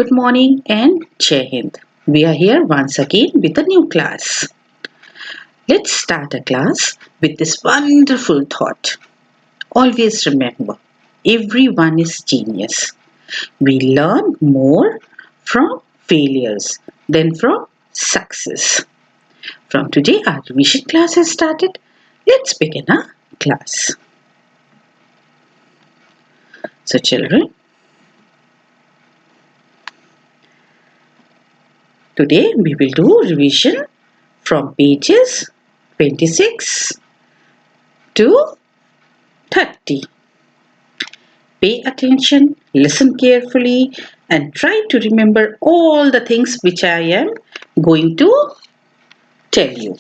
Good morning and Jai Hind. We are here once again with a new class. Let's start a class with this wonderful thought. Always remember, everyone is genius. We learn more from failures than from success. From today, our revision class has started. Let's begin our class. So, children, today we will do revision from pages 26 to 30. Pay attention, listen carefully, and try to remember all the things which I am going to tell you.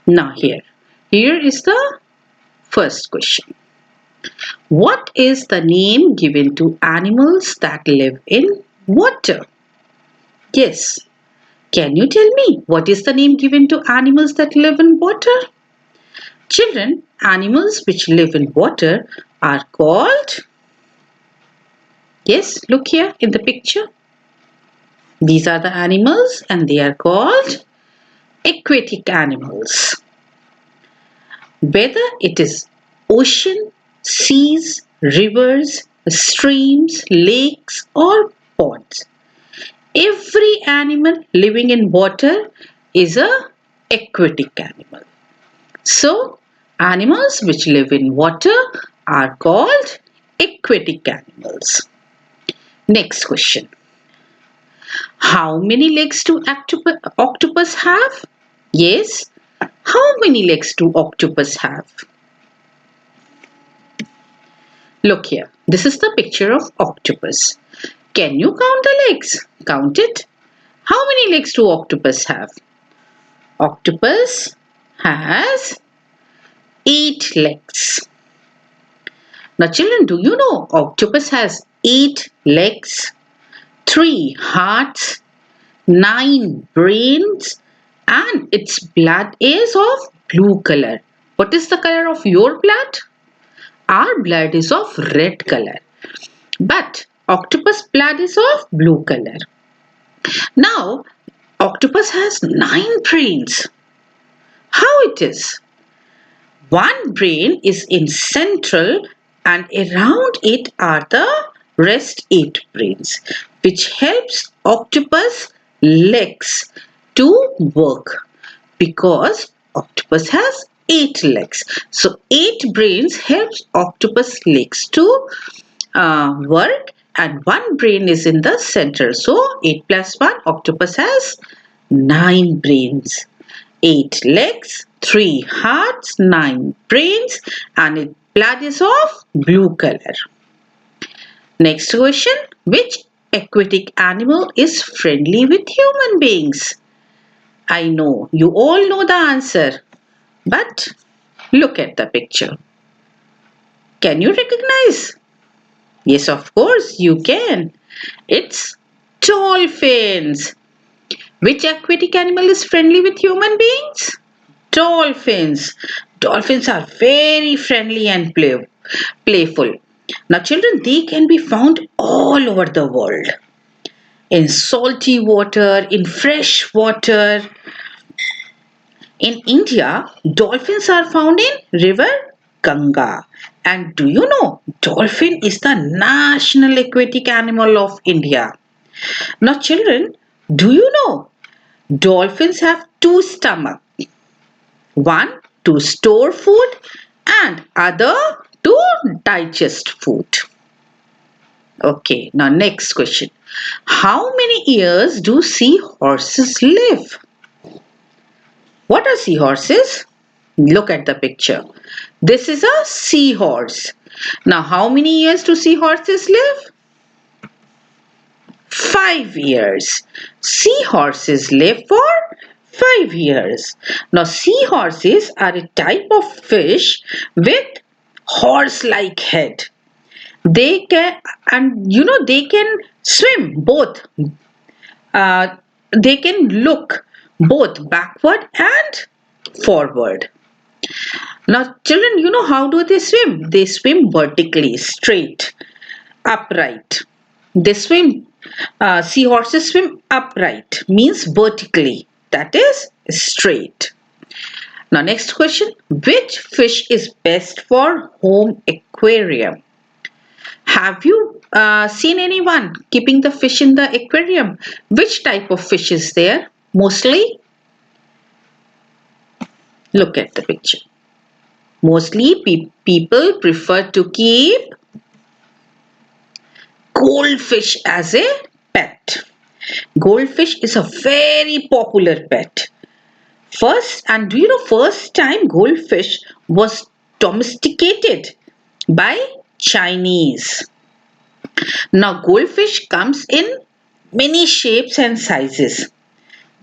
Now here is the first question. What is the name given to animals that live in water? Yes. Can you tell me what is the name given to animals that live in water? Children, animals which live in water are called, yes, look here in the picture. These are the animals and they are called aquatic animals. Whether it is ocean, seas, rivers, streams, lakes or ponds, every animal living in water is a aquatic animal. So, animals which live in water are called aquatic animals. Next question. How many legs do octopus have? Yes. How many legs do octopus have? Look here. This is the picture of octopus. Can you count the legs? Count it. How many legs do octopus have? Octopus has 8 legs. Now children, do you know octopus has 8 legs, 3 hearts, 9 brains and its blood is of blue color. What is the color of your blood? Our blood is of red color. But octopus blood is of blue color. Now octopus has 9 brains. How it is? One brain is in central and around it are the rest 8 brains which helps octopus legs to work because octopus has 8 legs. So 8 brains helps octopus legs to work and one brain is in the center. So 8 plus 1 octopus has 9 brains. 8 legs, 3 hearts, 9 brains and its blood is of blue color. Next question. Which aquatic animal is friendly with human beings? I know you all know the answer, but look at the picture. Can you recognize? Yes, of course you can. It's dolphins. Which aquatic animal is friendly with human beings? Dolphins. Dolphins are very friendly and playful. Now children, they can be found all over the world. In salty water, in fresh water. In India, dolphins are found in river Ganga. And do you know, dolphin is the national aquatic animal of India. Now children, do you know, dolphins have 2 stomachs. One to store food and other to digest food. Okay, now next question. How many years do seahorses live? What are seahorses? Look at the picture. This is a seahorse. Now how many years do seahorses live? 5 years. Seahorses live for 5 years. Now seahorses are a type of fish with horse-like head. They can they can swim both. They can look both backward and forward. Now children, you know how do they swim? They swim vertically, straight. Upright. They swim, seahorses swim upright, means vertically, that is straight. Now, next question. Which fish is best for home aquarium? Have you seen anyone keeping the fish in the aquarium? Which type of fish is there? Mostly, look at the picture. Mostly people prefer to keep goldfish as a pet. Goldfish is a very popular pet. Do you know first time goldfish was domesticated by Chinese? Now goldfish comes in many shapes and sizes,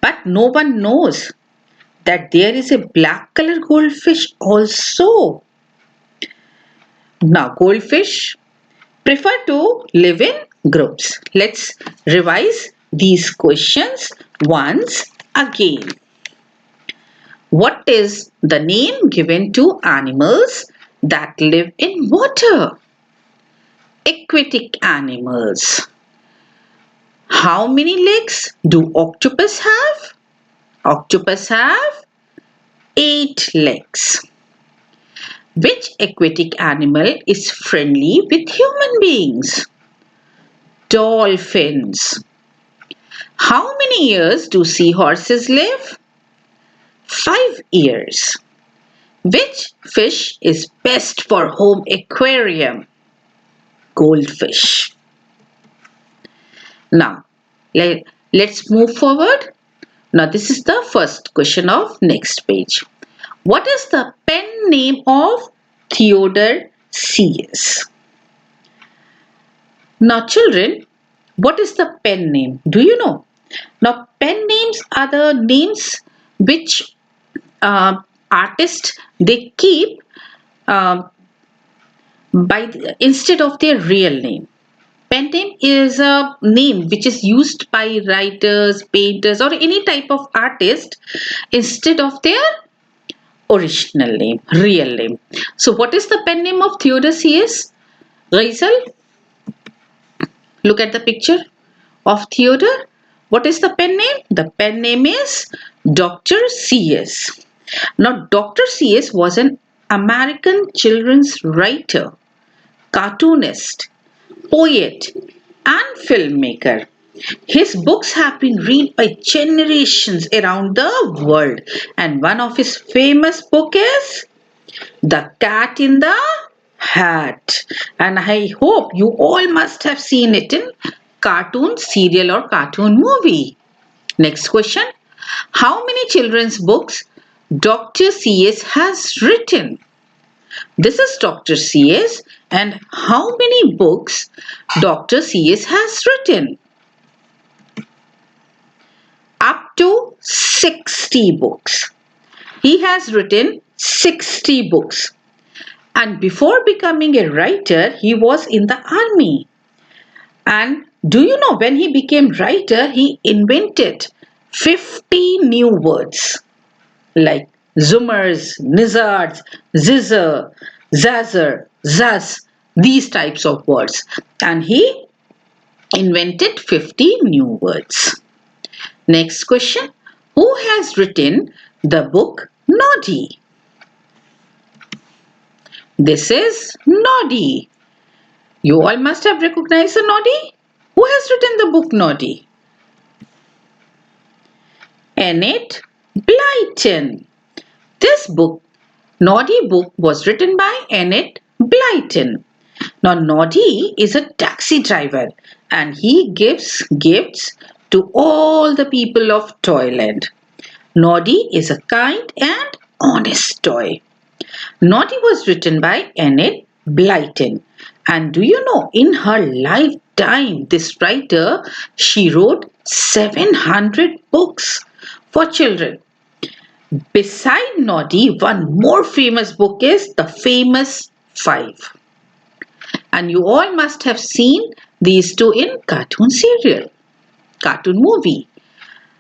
but no one knows that there is a black color goldfish also. Now goldfish prefer to live in groups. Let's revise these questions once again. What is the name given to animals that live in water? Aquatic animals. How many legs do octopus have? Octopus have 8 legs. Which aquatic animal is friendly with human beings? Dolphins. How many years do seahorses live? 5 years. Which fish is best for home aquarium? Goldfish. Now, let's move forward. Now, this is the first question of next page. What is the pen name of Theodore C.S.? Now, children, what is the pen name? Do you know? Now, pen names are the names which artists they keep instead of their real name. Pen name is a name which is used by writers, painters, or any type of artist instead of their original name, real name. So, what is the pen name of Theodore C.S.? Raisal, look at the picture of Theodore. What is the pen name? The pen name is Dr. C.S. Now, Dr. C.S. was an American children's writer, cartoonist, poet, and filmmaker. His books have been read by generations around the world, and one of his famous book is The Cat in the Hat. And I hope you all must have seen it in cartoon serial or cartoon movie. Next question. How many children's books Dr. C.S. has written? This is Dr. C.S. and how many books Dr. C.S. has written? Up to 60 books. He has written 60 books. And before becoming a writer, he was in the army. And do you know when he became writer, he invented 50 new words like zoomers, nizzards, zizzer, zazzer, zaz, these types of words. And he invented 50 new words. Next question. Who has written the book Noddy? This is Noddy. You all must have recognized the Noddy. Who has written the book Noddy? Enid Blyton. This book, Noddy book, was written by Enid Blyton. Now, Noddy is a taxi driver and he gives gifts to all the people of Toyland. Noddy is a kind and honest toy. Noddy was written by Enid Blyton. And do you know, in her lifetime, this writer, she wrote 700 books for children. Beside Noddy, one more famous book is The Famous Five. And you all must have seen these two in cartoon serial, cartoon movie.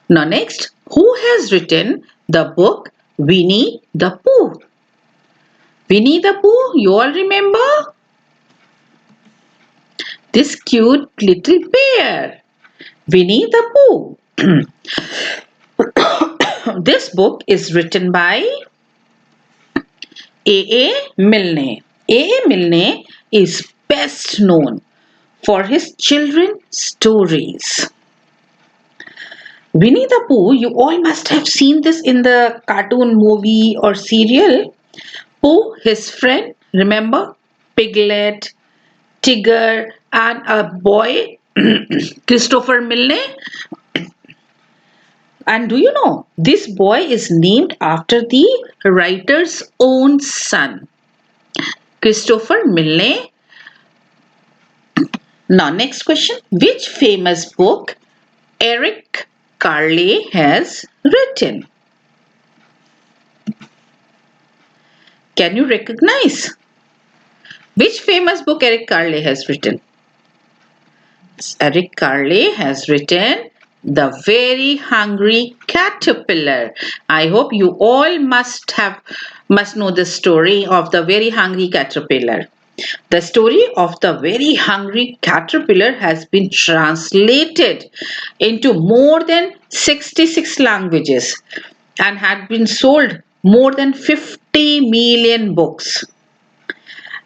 Now next, who has written the book Winnie the Pooh? Winnie the Pooh, you all remember? this cute little bear, Winnie the Pooh. This book is written by A. Milne. A. Milne is best known for his children's stories. Winnie the Pooh, you all must have seen this in the cartoon, movie, or serial. Pooh, his friend, remember? Piglet, Tigger, and a boy, Christopher Milne. And do you know, this boy is named after the writer's own son, Christopher Milne. Now, next question. Which famous book Eric Carle has written? Can you recognize? Which famous book Eric Carle has written? Eric Carle has written The Very Hungry Caterpillar. I hope you all must know the story of the very hungry caterpillar. The story of the very hungry caterpillar has been translated into more than 66 languages and had been sold more than 50 million books.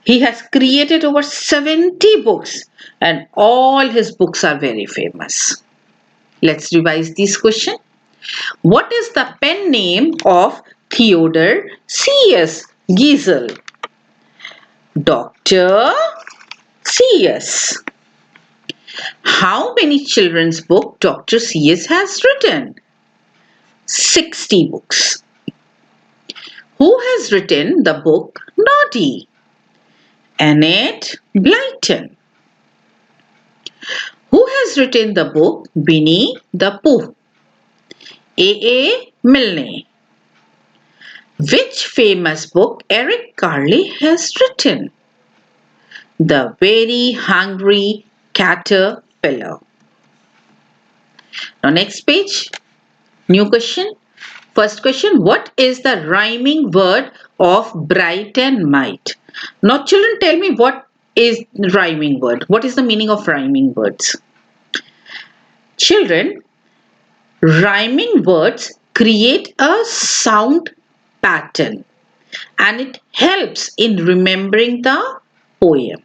He has created over 70 books and all his books are very famous. Let's revise this question. What is the pen name of Theodore C.S. Giesel? Dr. C.S. How many children's books Dr. C.S. has written? 60 books. Who has written the book Noddy? Annette Blyton. Who has written the book Winnie the Pooh? A. Milne. Which famous book Eric Carle has written? The Very Hungry Caterpillar. Now next page, new question. First question, what is the rhyming word of bright and might? Now children, tell me, what is rhyming word? What is the meaning of rhyming words? Children, rhyming words create a sound pattern and it helps in remembering the poem.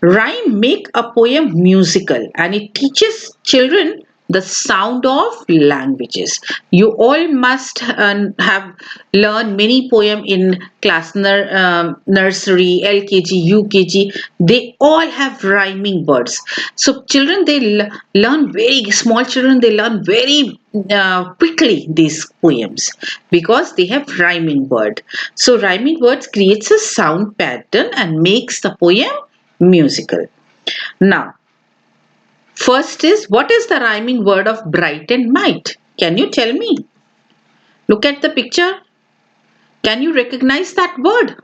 Rhyme make a poem musical and it teaches children the sound of languages. You all must have learned many poem in class nursery, LKG, UKG. They all have rhyming words. So children, they learn very, small children, they learn very quickly these poems because they have rhyming word. So rhyming words creates a sound pattern and makes the poem musical. Now, first is, what is the rhyming word of bright and might? Can you tell me? Look at the picture. Can you recognize that word?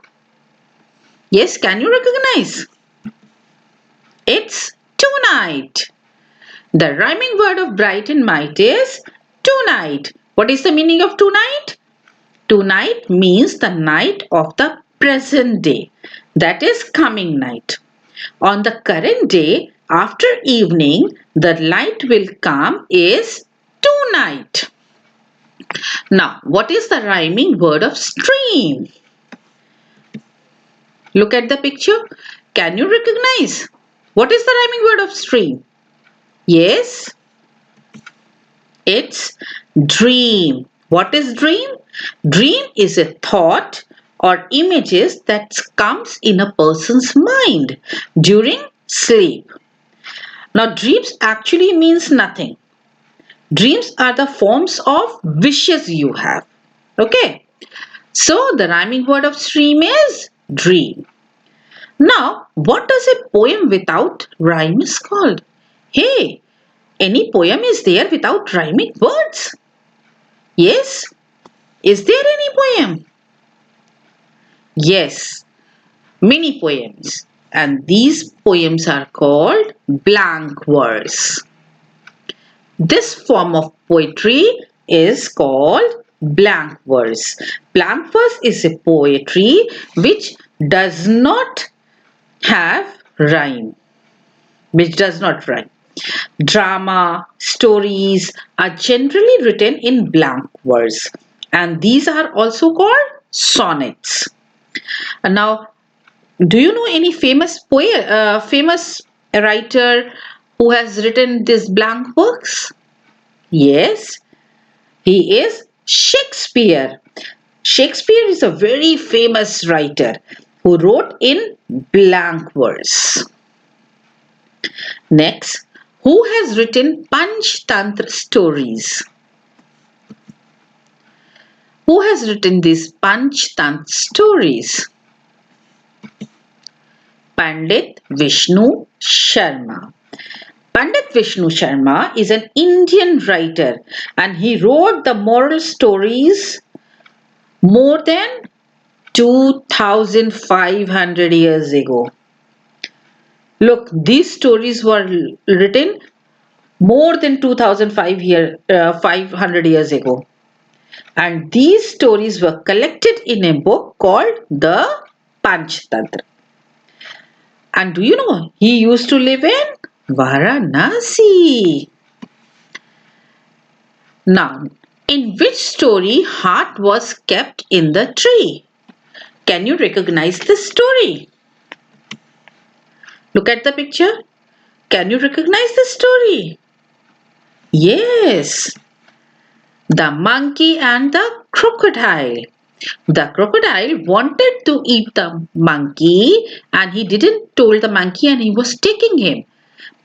Yes, can you recognize? It's tonight. The rhyming word of bright and might is tonight. What is the meaning of tonight? Tonight means the night of the present day. That is coming night. On the current day, after evening, the light will come is tonight. Now, what is the rhyming word of stream? Look at the picture. Can you recognize? What is the rhyming word of stream? Yes, it's dream. What is dream? Dream is a thought or images that comes in a person's mind during sleep. Now, dreams actually means nothing. Dreams are the forms of wishes you have. Okay. So, the rhyming word of stream is dream. Now, what does a poem without rhyme is called? Hey, any poem is there without rhyming words? Yes. Is there any poem? Yes, many poems. And these poems are called blank verse. This form of poetry is called blank verse. Blank verse is a poetry which does not have rhyme, which does not rhyme. Drama, stories are generally written in blank verse, and these are also called sonnets. And now, do you know any famous writer who has written these blank works? Yes, he is Shakespeare. Shakespeare is a very famous writer who wrote in blank verse. Next, who has written Panchtantra stories? Who has written these Panchtantra stories? Pandit Vishnu Sharma. Pandit Vishnu Sharma is an Indian writer and he wrote the moral stories more than 2500 years ago. Look, these stories were written more than 2500 years ago. And these stories were collected in a book called the Panchtantra. And do you know, he used to live in Varanasi. Now, in which story heart was kept in the tree? Can you recognize this story? Look at the picture. Can you recognize this story? Yes, the monkey and the crocodile. The crocodile wanted to eat the monkey and he didn't told the monkey and he was taking him.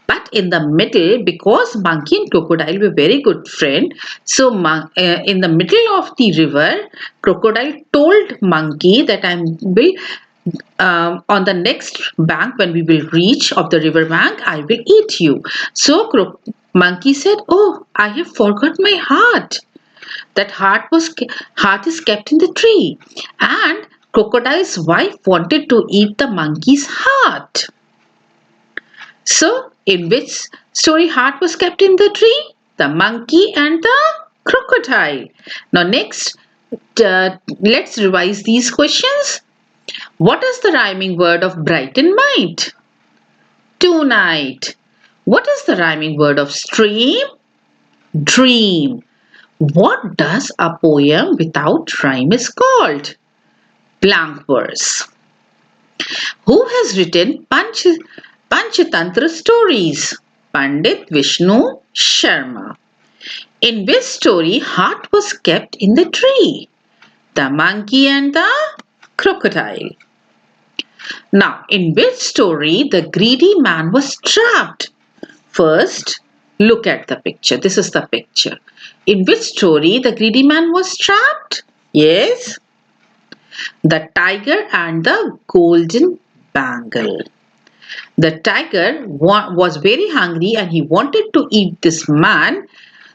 But in the middle, because monkey and crocodile were very good friends, so in the middle of the river, crocodile told monkey that I will on the next bank when we will reach of the river bank, I will eat you. So monkey said, "Oh, I have forgot my heart. That heart is kept in the tree." And crocodile's wife wanted to eat the monkey's heart. So, in which story heart was kept in the tree? The monkey and the crocodile. Now, next, let's revise these questions. What is the rhyming word of bright and might? Tonight. What is the rhyming word of stream? Dream. What does a poem without rhyme is called? Blank verse. Who has written Panchatantra stories? Pandit Vishnu Sharma. In which story heart was kept in the tree? The monkey and the crocodile. Now, in which story the greedy man was trapped? First, look at the picture. This is the picture. In which story the greedy man was trapped? Yes, the tiger and the golden bangle. The tiger was very hungry and he wanted to eat this man.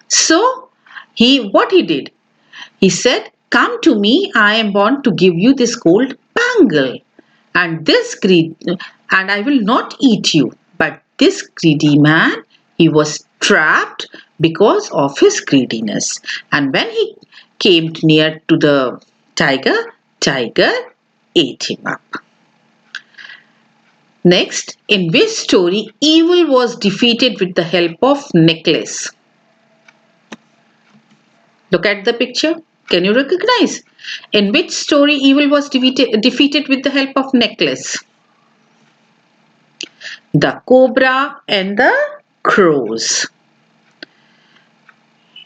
So what he did? He said, "Come to me, I am born to give you this gold bangle. And and I will not eat you." But this greedy man, he was trapped because of his greediness. And when he came near to the tiger ate him up. Next, in which story evil was defeated with the help of necklace? Look at the picture. Can you recognize? In which story evil was defeated with the help of necklace? The cobra and the crows.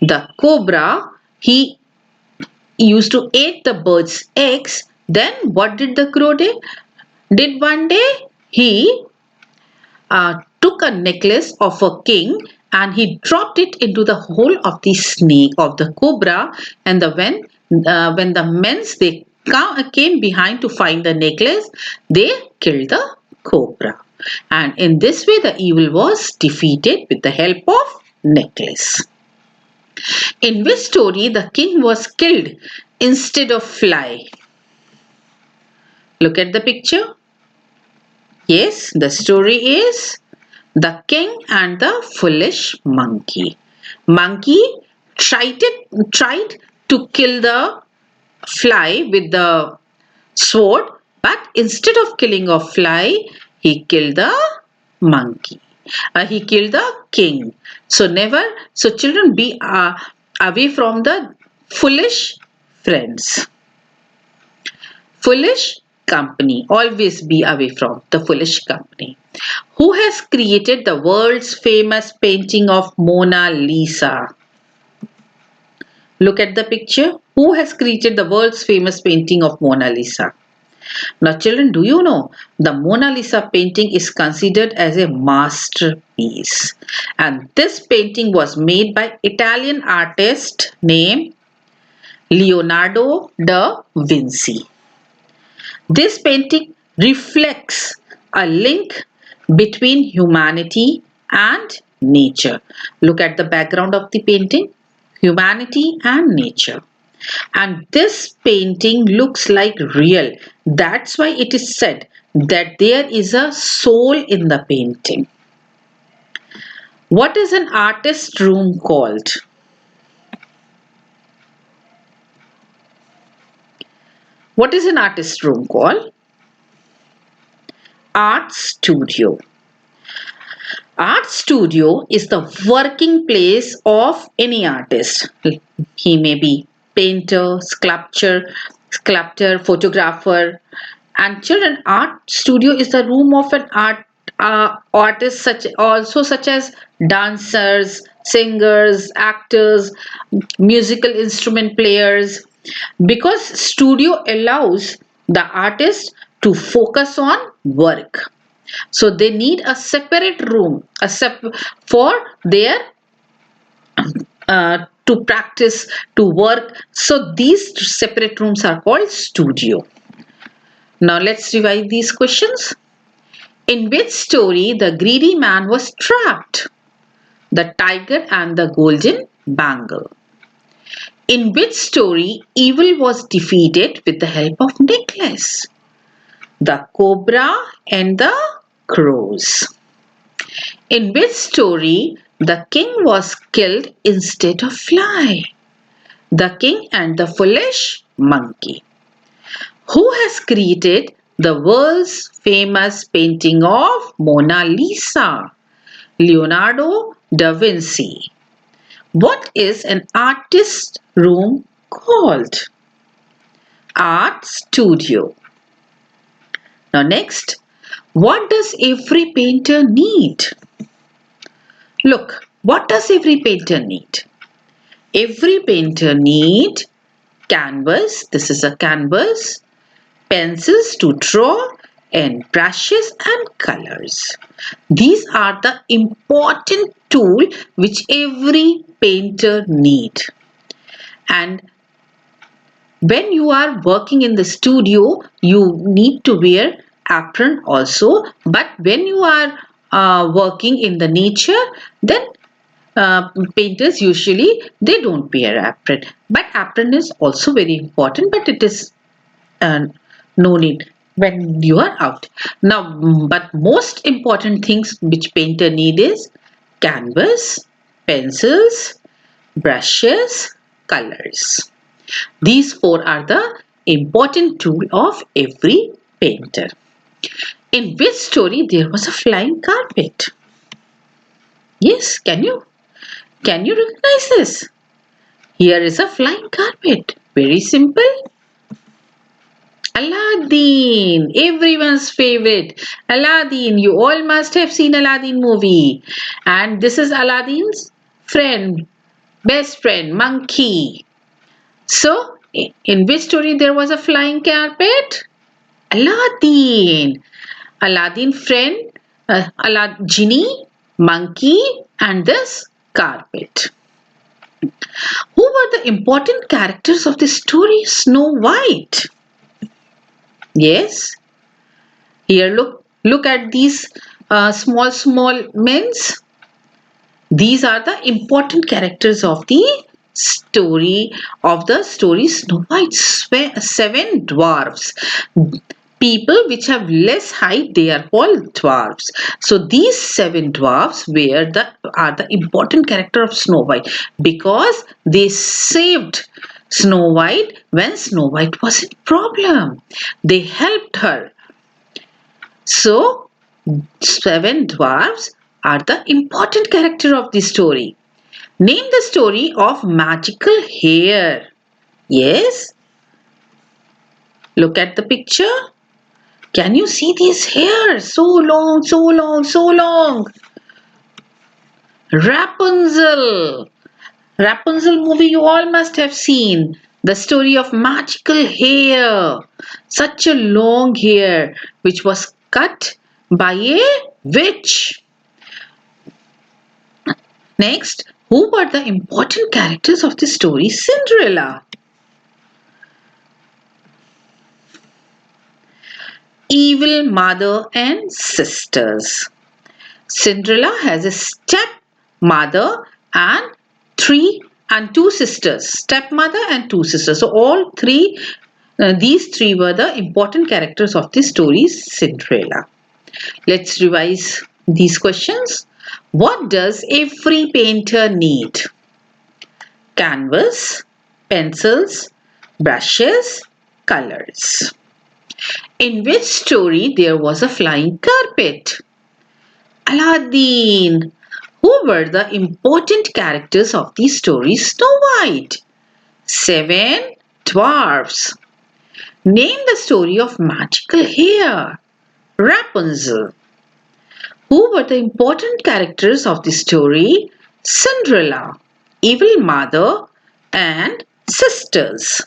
The cobra, he used to eat the bird's eggs. Then what did the crow do? Did one day he took a necklace of a king and he dropped it into the hole of the snake of the cobra, and when the men they came behind to find the necklace, they killed the cobra, and in this way the evil was defeated with the help of necklace. In which story the king was killed instead of fly? Look at the picture. Yes, the story is The King and the Foolish Monkey. Monkey tried to kill the fly with the sword, but instead of killing a fly, he killed the monkey. He killed the king. So children, be away from the foolish friends. Foolish company. Always be away from the foolish company. Who has created the world's famous painting of Mona Lisa? Look at the picture. Who has created the world's famous painting of Mona Lisa? Now, children, do you know the Mona Lisa painting is considered as a masterpiece? And this painting was made by Italian artist named Leonardo da Vinci. This painting reflects a link between humanity and nature. Look at the background of the painting. Humanity and nature. And this painting looks like real. That's why it is said that there is a soul in the painting. What is an artist's room called? What is an artist's room called? Art studio. Art studio is the working place of any artist. He may be painter, sculptor, photographer. And children, art studio is the room of an artist such as dancers, singers, actors, musical instrument players. Because studio allows the artist to focus on work. So they need a separate room for their to practice, to work. So these separate rooms are called studio. Now let's revise these questions. In which story the greedy man was trapped? The tiger and the golden bangle. In which story evil was defeated with the help of necklace? The cobra and the crows. In which story the king was killed instead of fly? The king and the foolish monkey. Who has created the world's famous painting of Mona Lisa? Leonardo da Vinci. What is an artist's room called? Art studio. Now next, what does every painter need? Look, what does every painter need? Every painter need canvas. This is a canvas. Pencils to draw and brushes and colors. These are the important tool which every painter need. And when you are working in the studio, you need to wear apron also. But when you are working in the nature, then painters usually they don't wear apron. But apron is also very important, but it is no need when you are out. Now, but most important things which painter need is canvas, pencils, brushes, colors. These four are the important tool of every painter. In which story there was a flying carpet? Yes, can you recognize this? Here is a flying carpet. Very simple. Aladdin, everyone's favorite. Aladdin, you all must have seen Aladdin movie. And this is Aladdin's friend, best friend, monkey. So, in which story there was a flying carpet? Aladdin. Aladdin friend, genie, monkey, and this carpet. Who were the important characters of the story Snow White? Yes. Here, look at these small men's. These are the important characters of the story Snow White. Seven dwarfs. People which have less height, they are called dwarfs. So these seven dwarfs are the important character of Snow White because they saved Snow White when Snow White was in problem. They helped her. So Seven dwarfs are the important character of the story. Name the story of magical hair. Yes, look at the picture. Can you see these hairs? So long, so long, so long. Rapunzel. Rapunzel movie you all must have seen. The story of magical hair. Such a long hair which was cut by a witch. Next, who were the important characters of the story Cinderella? Evil mother and sisters. Cinderella has a stepmother and two sisters. Stepmother and two sisters. So all three, these three were the important characters of the story Cinderella. Let's revise these questions. What does every painter need? Canvas, pencils, brushes, colors. In which story there was a flying carpet? Aladdin. Who were the important characters of the story Snow White? Seven dwarfs. Name the story of magical hair. Rapunzel. Who were the important characters of the story Cinderella, Evil Mother, and Sisters?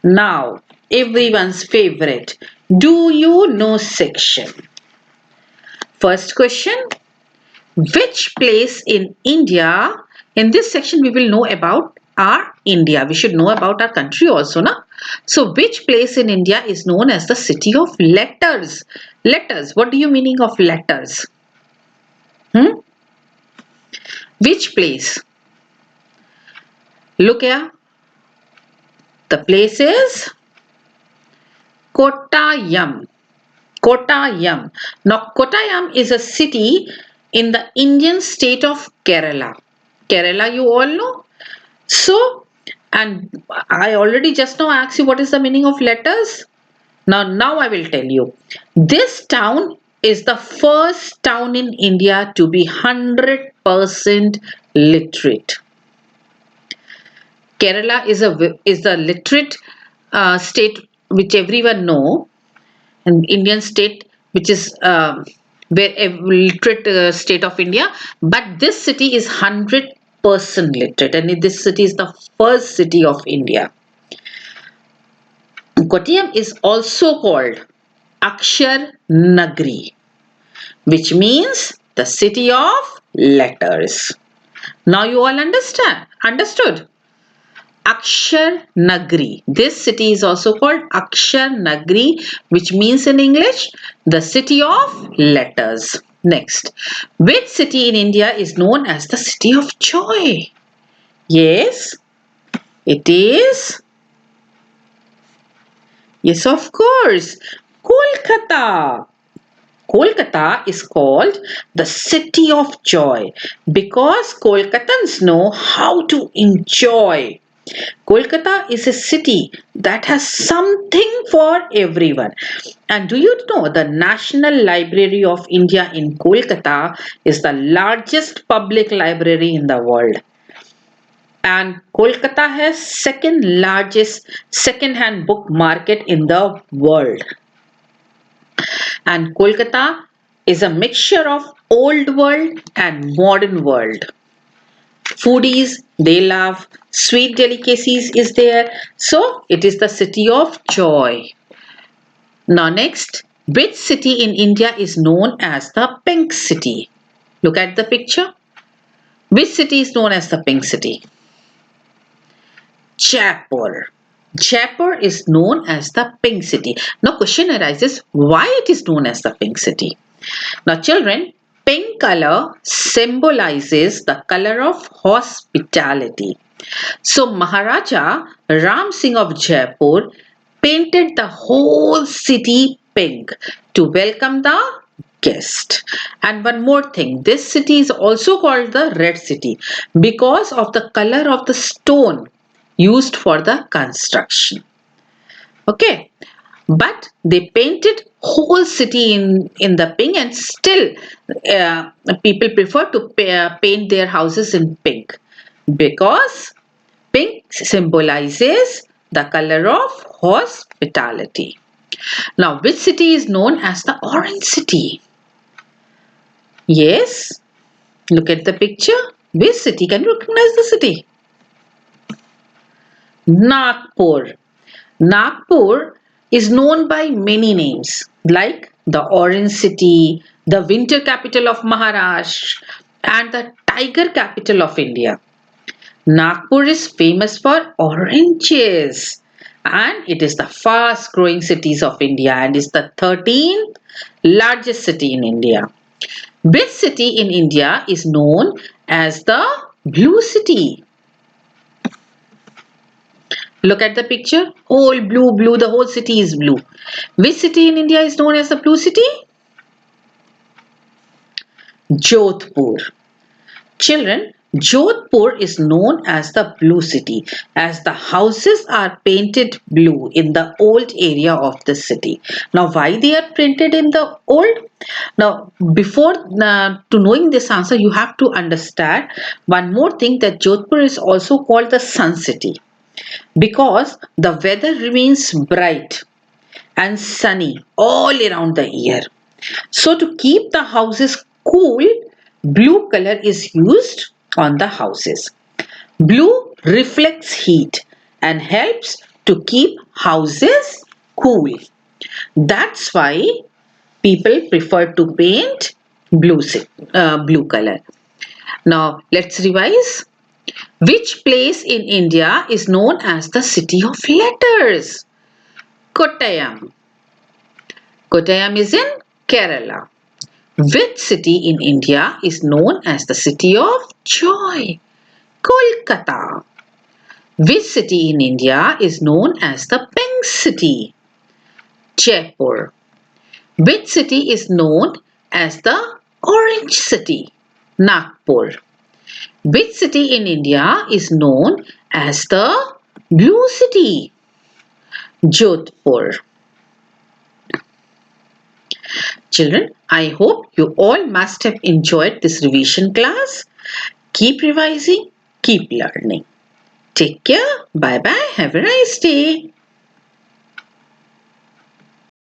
Now, everyone's favorite, do you know section? First question, which place in India? In this section, we will know about our India. We should know about our country also, na? So, which place in India is known as the city of letters? Letters. What do you meaning of letters? Which place? Look here. The place is Kottayam. Kottayam. Now, Kottayam is a city in the Indian state of Kerala. Kerala, you all know. So, and I already just now asked you what is the meaning of letters. Now I will tell you. This town is the first town in India to be 100% literate. Kerala is the literate state which everyone know, an Indian state which is where a literate state of India. But this city is 100% literate, and this city is the first city of India. Kottayam is also called Akshar Nagri, which means the city of letters. Now you all understood? Akshar Nagri. This city is also called Akshar Nagri, which means in English, the city of letters. Next, which city in India is known as the city of joy? Yes, it is. Yes, of course. Kolkata. Kolkata is called the city of joy because Kolkatans know how to enjoy. Kolkata is a city that has something for everyone. And do you know the National Library of India in Kolkata is the largest public library in the world? And Kolkata has second largest second-hand book market in the world. And Kolkata is a mixture of old world and modern world. Foodies, they love sweet delicacies is there. So it is the city of joy. Now next, which city in India is known as the pink city? Look at the picture. Which city is known as the pink city? Jaipur. Jaipur is known as the pink city. Now question arises, why it is known as the pink city? Now children, pink color symbolizes the color of hospitality. So Maharaja Ram Singh of Jaipur painted the whole city pink to welcome the guest. And one more thing, this city is also called the Red City because of the color of the stone used for the construction. Okay. but they painted whole city in the pink, and still people prefer to paint their houses in pink because pink symbolizes the color of hospitality. Now, which city is known as the Orange City? Yes, look at the picture. Which city? Can you recognize the city? Nagpur. Nagpur is known by many names like the Orange City, the winter capital of Maharashtra, and the tiger capital of India. Nagpur is famous for oranges and it is the fast growing cities of India and is the 13th largest city in India. Which city in India is known as the Blue City? Look at the picture. Whole blue, blue, the whole city is blue. Which city in India is known as the Blue City? Jodhpur. Children, Jodhpur is known as the Blue City as the houses are painted blue in the old area of the city. Now, why they are painted in the old? Now, before to knowing this answer, you have to understand one more thing that Jodhpur is also called the Sun City because the weather remains bright and sunny all around the year. So to keep the houses cool, blue color is used on the houses. Blue reflects heat and helps to keep houses cool. That's why people prefer to paint blue color. Now let's revise. Which place in India is known as the city of letters? Kottayam. Kottayam is in Kerala. Which city in India is known as the city of joy? Kolkata. Which city in India is known as the pink city? Jaipur. Which city is known as the orange city? Nagpur. Which city in India is known as the blue city? Jodhpur. Children, I hope you all must have enjoyed this revision class. Keep revising, keep learning. Take care. Bye bye. Have a nice day.